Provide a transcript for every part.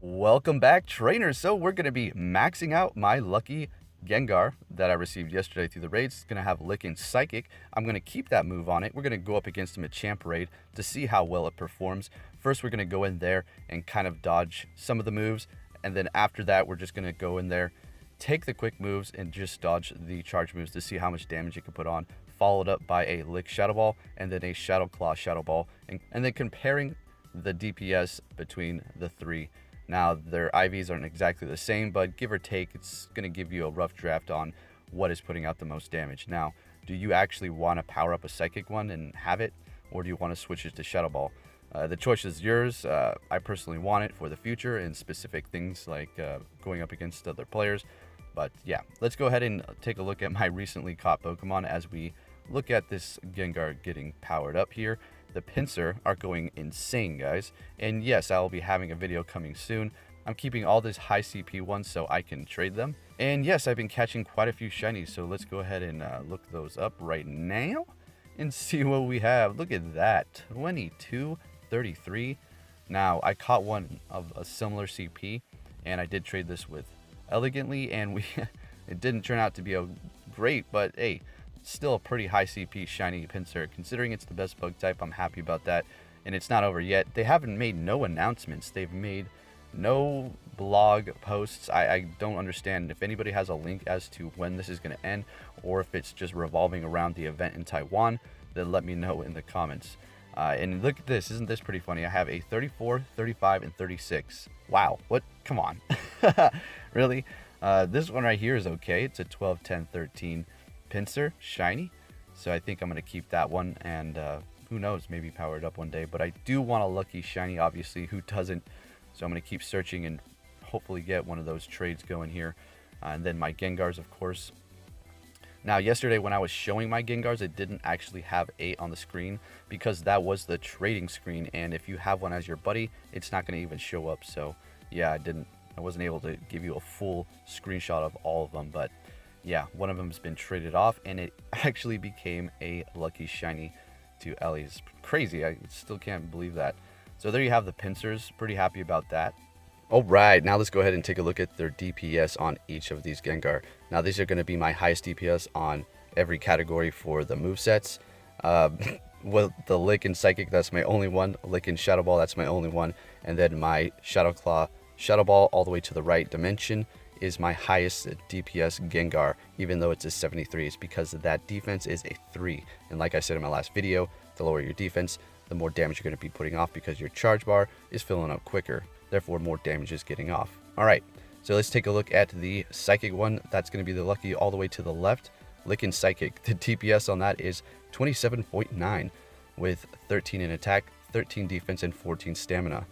Welcome back, trainers. So we're going to be maxing out my Lucky Gengar that I received yesterday through the raids. It's going to have Lick and Psychic. I'm going to keep that move on it. We're going to go up against a Machamp raid to see how well it performs. First, we're going to go in there and kind of dodge some of the moves. And then after that, we're just going to go in there, take the quick moves, and just dodge the charge moves to see how much damage it can put on. Followed up by a Lick Shadow Ball and then a Shadow Claw Shadow Ball. And then comparing the DPS between the three. Now, their IVs aren't exactly the same, but give or take, it's going to give you a rough draft on what is putting out the most damage. Now, do you actually want to power up a Psychic one and have it, or do you want to switch it to Shadow Ball? The choice is yours. I personally want it for the future and specific things like going up against other players. But yeah, let's go ahead and take a look at my recently caught Pokemon as we look at this Gengar getting powered up here. The Pinsir are going insane, guys. And yes, I'll be having a video coming soon. I'm keeping all these high CP ones so I can trade them. And yes, I've been catching quite a few shinies, so let's go ahead and look those up right now and see what we have. Look at that, 2233. Now, I caught one of a similar CP, and I did trade this with Elegantly, and it didn't turn out to be great, but hey, still a pretty high CP shiny Pinsir. Considering it's the best bug type, I'm happy about that. And it's not over yet. They haven't made no announcements. They've made no blog posts. I don't understand if anybody has a link as to when this is going to end, or if it's just revolving around the event in Taiwan, then let me know in the comments. And look at this. Isn't this pretty funny? I have a 34, 35, and 36. Wow. What? Come on. Really? This one right here is okay. It's a 12, 10, 13 Pinsir shiny, so I think I'm going to keep that one, and who knows, maybe power it up one day. But I do want a lucky shiny, obviously. Who doesn't? So I'm going to keep searching and hopefully get one of those trades going here. And then my Gengars, of course. Now, yesterday when I was showing my Gengars, it didn't actually have 8 on the screen because that was the trading screen, and if you have one as your buddy, it's not going to even show up. So yeah, I wasn't able to give you a full screenshot of all of them, but yeah, one of them has been traded off, and it actually became a lucky shiny to Ellie. It's crazy. I still can't believe that. So there you have the Pinsirs. Pretty happy about that. All right, now let's go ahead and take a look at their DPS on each of these Gengar. Now, these are going to be my highest DPS on every category for the movesets. Well, the Lick and Psychic, that's my only one. Lick and Shadow Ball, that's my only one. And then my Shadow Claw, Shadow Ball, all the way to the right dimension, is my highest DPS Gengar, even though it's a 73. It's because that defense is a 3. And like I said in my last video, the lower your defense, the more damage you're going to be putting off because your charge bar is filling up quicker. Therefore, more damage is getting off. All right, so let's take a look at the Psychic one. That's going to be the Lucky all the way to the left. Lick and Psychic. The DPS on that is 27.9 with 13 in attack, 13 defense, and 14 stamina.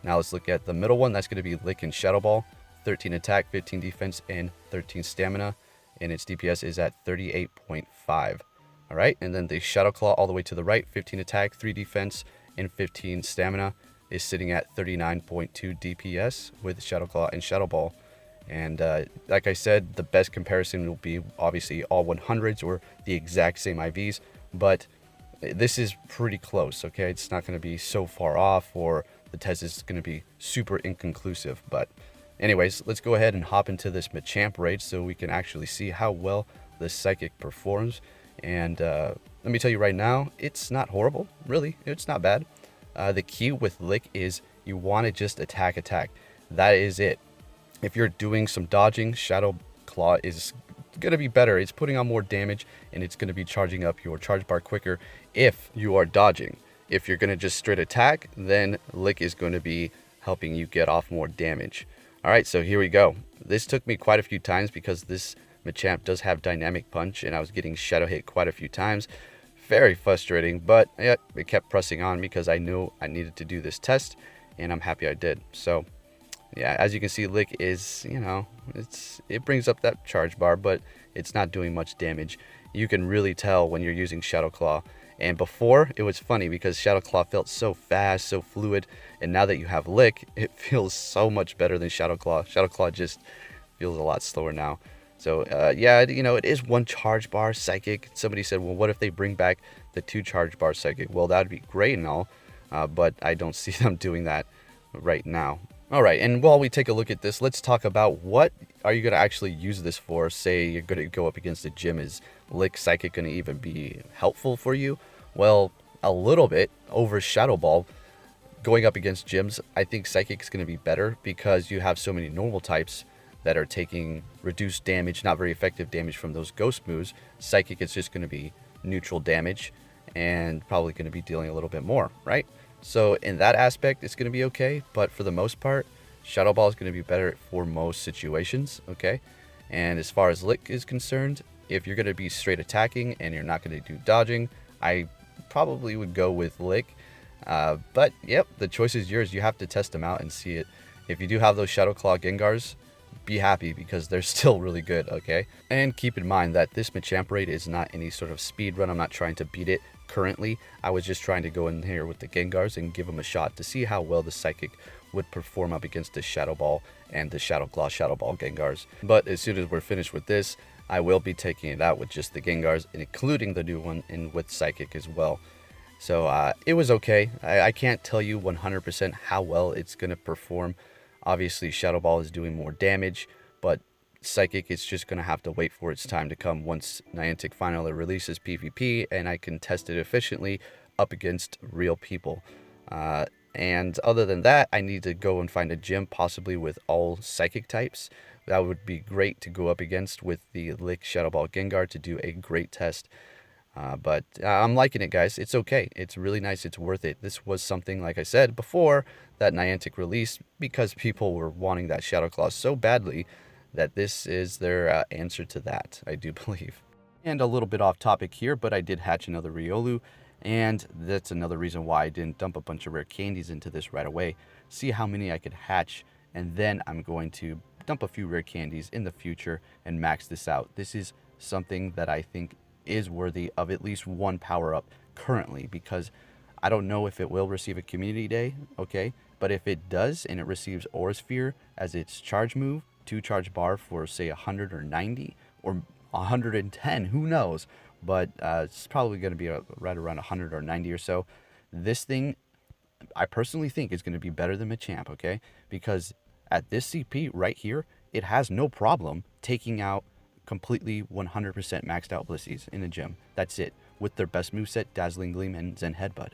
Now let's look at the middle one. That's going to be Lick and Shadow Ball. 13 attack, 15 defense, and 13 stamina, and its DPS is at 38.5. All right, and then the Shadow Claw all the way to the right, 15 attack, 3 defense, and 15 stamina, is sitting at 39.2 DPS with Shadow Claw and Shadow Ball. And like I said, the best comparison will be obviously all 100s or the exact same IVs, but this is pretty close, okay? It's not going to be so far off, or the test is going to be super inconclusive, but anyways, let's go ahead and hop into this Machamp raid so we can actually see how well the Psychic performs. And let me tell you right now, it's not horrible. Really, it's not bad. The key with Lick is you want to just attack. That is it. If you're doing some dodging, Shadow Claw is going to be better. It's putting on more damage, and it's going to be charging up your charge bar quicker if you are dodging. If you're going to just straight attack, then Lick is going to be helping you get off more damage. All right, so here we go. This took me quite a few times because this Machamp does have Dynamic Punch, and I was getting Shadow hit quite a few times. Very frustrating, but yeah, it kept pressing on because I knew I needed to do this test, and I'm happy I did. So yeah, as you can see, Lick is, it brings up that charge bar, but it's not doing much damage. You can really tell when you're using Shadow Claw. And before, it was funny because Shadow Claw felt so fast, so fluid. And now that you have Lick, it feels so much better than Shadow Claw. Shadow Claw just feels a lot slower now. So, yeah, it is 1 charge bar Psychic. Somebody said, well, what if they bring back the 2 charge bar Psychic? Well, that would be great and all, but I don't see them doing that right now. All right, and while we take a look at this, let's talk about what are you going to actually use this for. Say you're going to go up against a gym. Is Lick Psychic going to even be helpful for you? Well, a little bit. Over Shadow Ball, going up against gyms, I think Psychic is going to be better because you have so many normal types that are taking reduced damage, not very effective damage from those ghost moves. Psychic is just going to be neutral damage and probably going to be dealing a little bit more, right? So in that aspect, it's going to be okay. But for the most part, Shadow Ball is going to be better for most situations, okay? And as far as Lick is concerned, if you're going to be straight attacking and you're not going to do dodging, I probably would go with Lick. But, yep, the choice is yours. You have to test them out and see it. If you do have those Shadow Claw Gengars, be happy because they're still really good, okay? And keep in mind that this Machamp raid is not any sort of speed run. I'm not trying to beat it currently. I was just trying to go in here with the Gengars and give them a shot to see how well the Psychic would perform up against the Shadow Ball and the Shadow Claw Shadow Ball Gengars. But as soon as we're finished with this, I will be taking it out with just the Gengars, including the new one, and with Psychic as well. So it was okay. I can't tell you 100% how well it's going to perform. Obviously, Shadow Ball is doing more damage, but Psychic is just going to have to wait for its time to come once Niantic finally releases PvP and I can test it efficiently up against real people. And other than that, I need to go and find a gym possibly with all Psychic types. That would be great to go up against with the Lick Shadow Ball Gengar to do a great test. But I'm liking it, guys. It's okay. It's really nice. It's worth it. This was something, like I said before, that Niantic released because people were wanting that Shadow Claw so badly that this is their answer to that, I do believe. And a little bit off topic here, but I did hatch another Riolu, and that's another reason why I didn't dump a bunch of rare candies into this right away. See how many I could hatch, and then I'm going to dump a few rare candies in the future and max this out. This is something that I think is worthy of at least one power-up currently, because I don't know if it will receive a community day, okay? But if it does and it receives Aura Sphere as its charge move, 2 charge bar for say 100 or 90 or 110, who knows? But it's probably going to be right around 100 or 90 or so. This thing, I personally think, is going to be better than Machamp, okay? Because at this CP right here, it has no problem taking out completely 100% maxed out Blissies in the gym. That's it, with their best moveset, Dazzling Gleam and Zen Headbutt.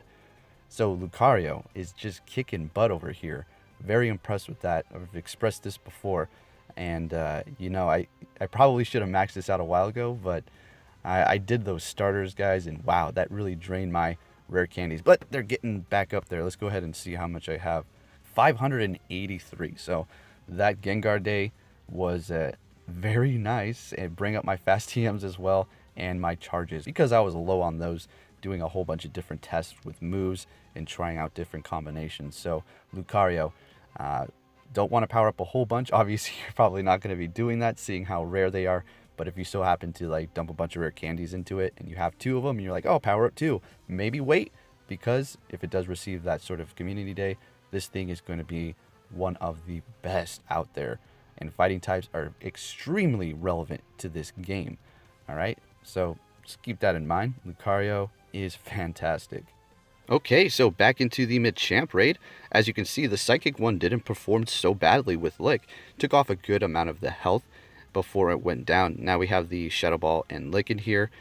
So Lucario is just kicking butt over here. Very impressed with that. I've expressed this before, and you know, I probably should have maxed this out a while ago, but I did those starters, guys, and wow, that really drained my rare candies. But they're getting back up there. Let's go ahead and see how much I have. 583. So that Gengar day was very nice, and bring up my fast TMs as well and my charges, because I was low on those, doing a whole bunch of different tests with moves and trying out different combinations. So Lucario, don't want to power up a whole bunch. Obviously, you're probably not going to be doing that, seeing how rare they are. But if you so happen to like dump a bunch of rare candies into it and you have 2 of them and you're like, oh, power up 2, maybe wait, because if it does receive that sort of community day, this thing is going to be one of the best out there. And fighting types are extremely relevant to this game. All right, so just keep that in mind. Lucario is fantastic. Okay, so back into the Machamp raid. As you can see, the Psychic one didn't perform so badly with Lick. Took off a good amount of the health before it went down. Now we have the Shadow Ball and Lick in here.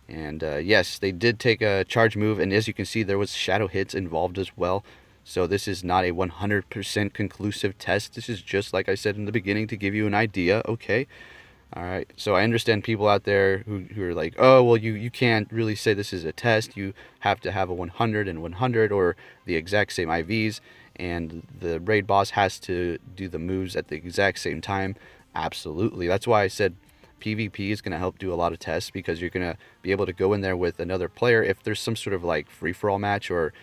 And yes, they did take a charge move. And as you can see, there was shadow hits involved as well. So this is not a 100% conclusive test. This is just, like I said in the beginning, to give you an idea, okay? All right, so I understand people out there who are like, oh, well, you can't really say this is a test. You have to have a 100 and 100 or the exact same IVs, and the raid boss has to do the moves at the exact same time. Absolutely. That's why I said PvP is going to help do a lot of tests, because you're going to be able to go in there with another player. If there's some sort of like free-for-all match or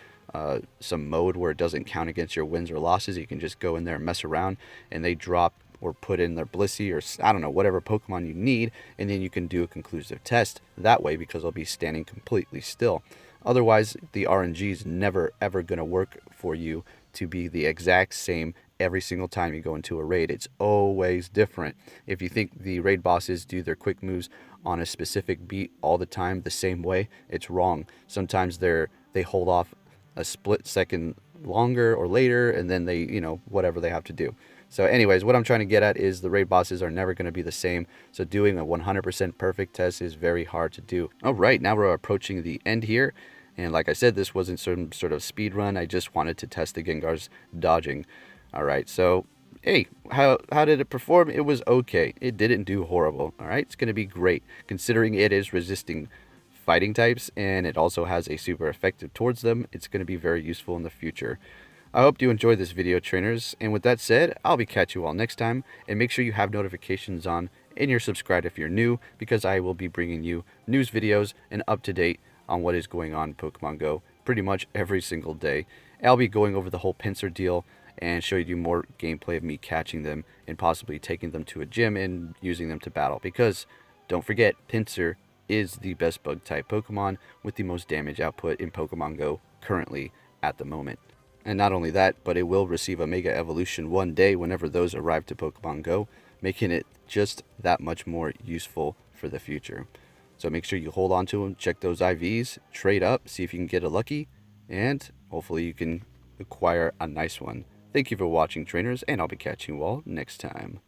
some mode where it doesn't count against your wins or losses, you can just go in there and mess around, and they drop or put in their Blissey or I don't know, whatever Pokemon you need, and then you can do a conclusive test that way, because they'll be standing completely still. Otherwise, the RNG is never ever going to work for you to be the exact same every single time you go into a raid. It's always different. If you think the raid bosses do their quick moves on a specific beat all the time the same way, it's wrong. Sometimes they hold off a split second longer or later, and then they, you know, whatever they have to do. So anyways, what I'm trying to get at is the raid bosses are never going to be the same. So doing a 100% perfect test is very hard to do. All right, now we're approaching the end here. And like I said, this wasn't some sort of speed run. I just wanted to test the Gengar's dodging. All right, so hey, how did it perform? It was okay. It didn't do horrible. All right, it's going to be great considering it is resisting fighting types and it also has a super effective towards them. It's going to be very useful in the future. I hope you enjoyed this video, trainers, and with that said, I'll be catch you all next time, and make sure you have notifications on and you're subscribed if you're new, because I will be bringing you news videos and up to date on what is going on in Pokemon Go pretty much every single day. I'll be going over the whole Pinsir deal and show you more gameplay of me catching them and possibly taking them to a gym and using them to battle, because don't forget, Pinsir is the best bug type Pokemon with the most damage output in Pokemon Go currently at the moment. And not only that, but it will receive a Mega Evolution one day whenever those arrive to Pokemon Go, making it just that much more useful for the future. So make sure you hold on to them, check those IVs, trade up, see if you can get a lucky, and hopefully you can acquire a nice one. Thank you for watching, trainers, and I'll be catching you all next time.